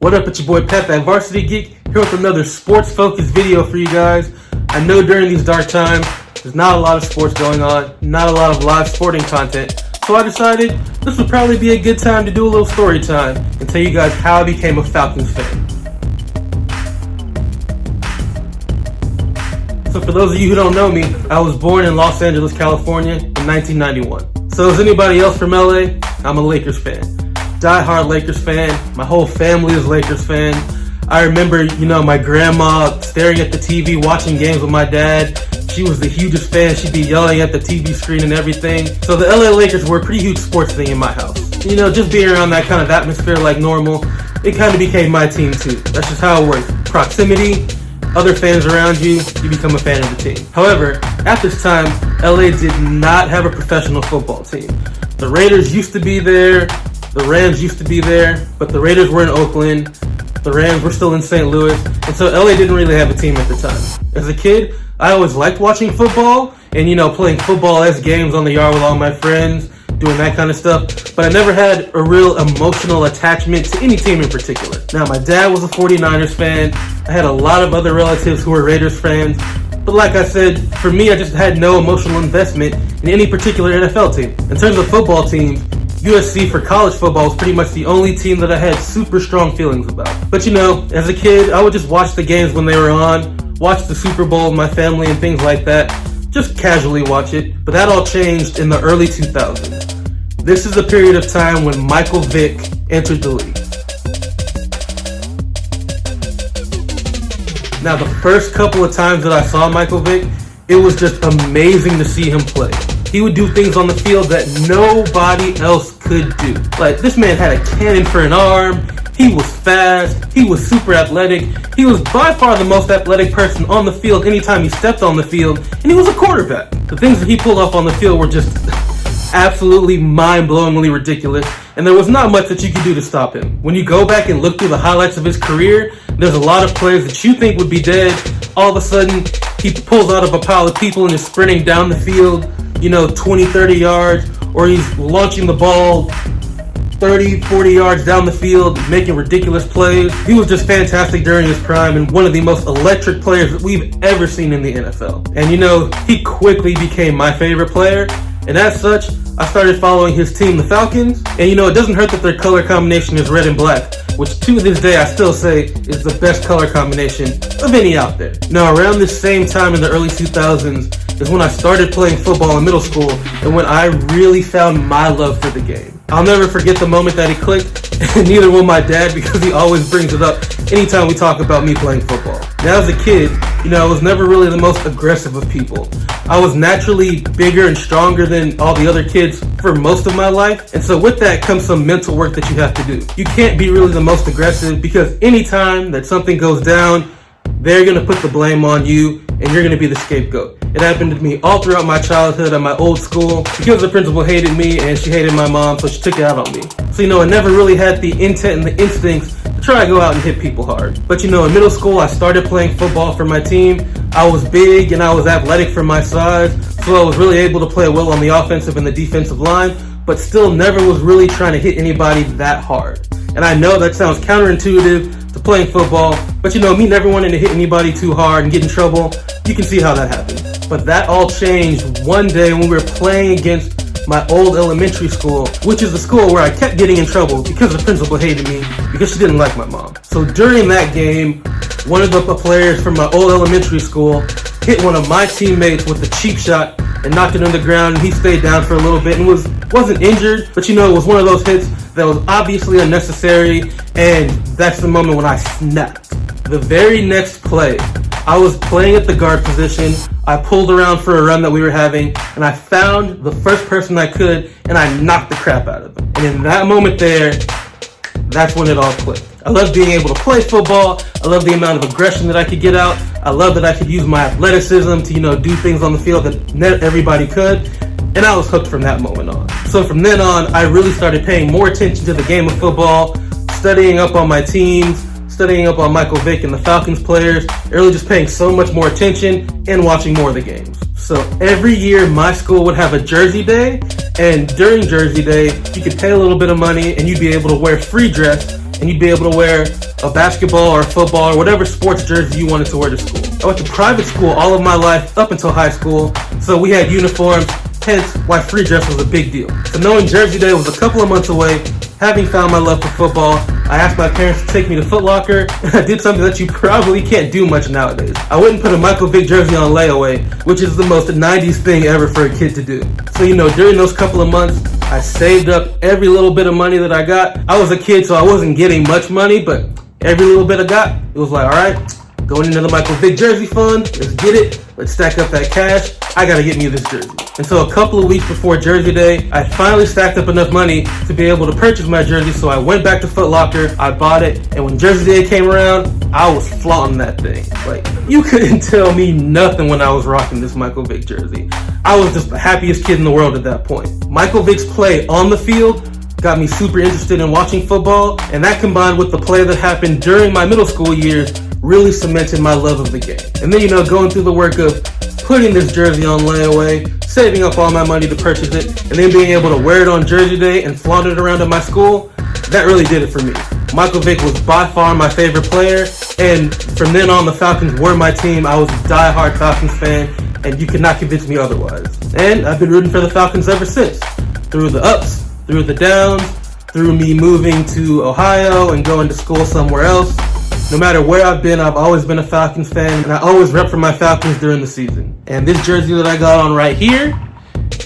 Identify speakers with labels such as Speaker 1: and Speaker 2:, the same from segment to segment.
Speaker 1: What up, it's your boy Pep at Varsity Geek, here with another sports-focused video for you guys. I know during these dark times, there's not a lot of sports going on, not a lot of live sporting content, so I decided this would probably be a good time to do a little story time and tell you guys how I became a Falcons fan. So for those of you who don't know me, I was born in Los Angeles, California in 1991. So is anybody else from LA? I'm a Lakers fan. Die-hard Lakers fan. My whole family is Lakers fans. I remember, my grandma staring at the TV, watching games with my dad. She was the hugest fan. She'd be yelling at the TV screen and everything. So the LA Lakers were a pretty huge sports thing in my house. Just being around that kind of atmosphere like normal, it kind of became my team too. That's just how it works. Proximity, other fans around you, you become a fan of the team. However, at this time, LA did not have a professional football team. The Raiders used to be there. The Rams used to be there, but the Raiders were in Oakland. The Rams were still in St. Louis, and so LA didn't really have a team at the time. As a kid, I always liked watching football and, playing football-esque games on the yard with all my friends, doing that kind of stuff, but I never had a real emotional attachment to any team in particular. Now, my dad was a 49ers fan. I had a lot of other relatives who were Raiders fans, but like I said, for me, I just had no emotional investment in any particular NFL team. In terms of football teams, USC for college football was pretty much the only team that I had super strong feelings about. But as a kid, I would just watch the games when they were on, watch the Super Bowl with my family and things like that, just casually watch it. But that all changed in the early 2000s. This is a period of time when Michael Vick entered the league. Now, the first couple of times that I saw Michael Vick, it was just amazing to see him play. He would do things on the field that nobody else could do. Like, this man had a cannon for an arm. He was fast. He was super athletic. He was by far the most athletic person on the field anytime he stepped on the field. And he was a quarterback. The things that he pulled off on the field were just absolutely mind-blowingly ridiculous. And there was not much that you could do to stop him. When you go back and look through the highlights of his career, there's a lot of plays that you think would be dead. All of a sudden, he pulls out of a pile of people and is sprinting down the field, 20, 30 yards, or he's launching the ball 30, 40 yards down the field, making ridiculous plays. He was just fantastic during his prime and one of the most electric players that we've ever seen in the NFL. And he quickly became my favorite player. And as such, I started following his team, the Falcons. And it doesn't hurt that their color combination is red and black, which to this day I still say is the best color combination of any out there. Now, around this same time in the early 2000s is when I started playing football in middle school and when I really found my love for the game. I'll never forget the moment that it clicked, and neither will my dad, because he always brings it up anytime we talk about me playing football. Now, as a kid, I was never really the most aggressive of people. I was naturally bigger and stronger than all the other kids for most of my life. And so with that comes some mental work that you have to do. You can't be really the most aggressive because anytime that something goes down, they're going to put the blame on you and you're going to be the scapegoat. It happened to me all throughout my childhood at my old school because the principal hated me and she hated my mom, so she took it out on me. So, I never really had the intent and the instincts to try to go out and hit people hard. But, in middle school, I started playing football for my team. I was big and I was athletic for my size, so I was really able to play well on the offensive and the defensive line, but still never was really trying to hit anybody that hard. And I know that sounds counterintuitive to playing football, but me never wanting to hit anybody too hard and get in trouble, you can see how that happens. But that all changed one day when we were playing against my old elementary school, which is the school where I kept getting in trouble because the principal hated me because she didn't like my mom. So during that game, one of the players from my old elementary school hit one of my teammates with a cheap shot and knocked it on the ground, and he stayed down for a little bit and wasn't injured, but it was one of those hits that was obviously unnecessary, and that's the moment when I snapped. The very next play, I was playing at the guard position. I pulled around for a run that we were having, and I found the first person I could, and I knocked the crap out of them. And in that moment there, that's when it all clicked. I love being able to play football. I love the amount of aggression that I could get out. I love that I could use my athleticism to, do things on the field that not everybody could. And I was hooked from that moment on. So from then on, I really started paying more attention to the game of football, studying up on my teams, studying up on Michael Vick and the Falcons players, really just paying so much more attention and watching more of the games. So every year my school would have a jersey day, and during jersey day, you could pay a little bit of money and you'd be able to wear free dress and you'd be able to wear a basketball or football or whatever sports jersey you wanted to wear to school. I went to private school all of my life up until high school, so we had uniforms, hence why free dress was a big deal. So knowing Jersey Day was a couple of months away, having found my love for football, I asked my parents to take me to Foot Locker, and I did something that you probably can't do much nowadays. I went and put a Michael Vick jersey on layaway, which is the most 90s thing ever for a kid to do. So during those couple of months, I saved up every little bit of money that I got. I was a kid, so I wasn't getting much money, but every little bit I got, it was like, all right, going into the Michael Vick jersey fund, let's get it, let's stack up that cash, I gotta get me this jersey. And so a couple of weeks before Jersey Day, I finally stacked up enough money to be able to purchase my jersey, so I went back to Foot Locker, I bought it, and when Jersey Day came around, I was flaunting that thing. Like, you couldn't tell me nothing when I was rocking this Michael Vick jersey. I was just the happiest kid in the world at that point. Michael Vick's play on the field got me super interested in watching football, and that combined with the play that happened during my middle school years really cemented my love of the game. And then, going through the work of putting this jersey on layaway, saving up all my money to purchase it, and then being able to wear it on Jersey Day and flaunt it around at my school, that really did it for me. Michael Vick was by far my favorite player, and from then on, the Falcons were my team. I was a die-hard Falcons fan, and you could not convince me otherwise. And I've been rooting for the Falcons ever since. Through the ups, through the downs, through me moving to Ohio and going to school somewhere else. No matter where I've been, I've always been a Falcons fan, and I always rep for my Falcons during the season. And this jersey that I got on right here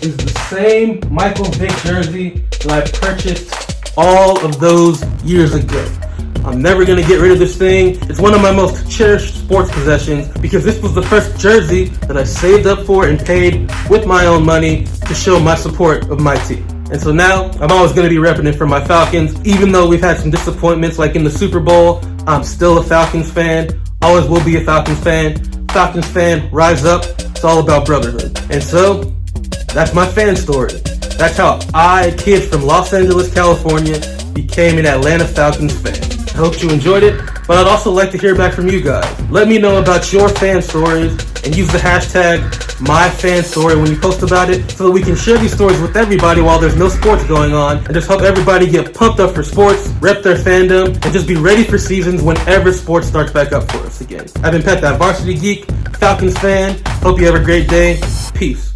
Speaker 1: is the same Michael Vick jersey that I purchased all of those years ago. I'm never going to get rid of this thing. It's one of my most cherished sports possessions because this was the first jersey that I saved up for and paid with my own money to show my support of my team. And so now, I'm always going to be repping it for my Falcons. Even though we've had some disappointments like in the Super Bowl, I'm still a Falcons fan. Always will be a Falcons fan. Falcons fan, rise up. It's all about brotherhood. And so, that's my fan story. That's how I, a kid from Los Angeles, California, became an Atlanta Falcons fan. I hope you enjoyed it, but I'd also like to hear back from you guys. Let me know about your fan stories and use the hashtag #MyFanStory when you post about it so that we can share these stories with everybody while there's no sports going on, and just help everybody get pumped up for sports, rep their fandom, and just be ready for seasons whenever sports starts back up for us again. I've been Pet, that Varsity Geek, Falcons fan. Hope you have a great day. Peace.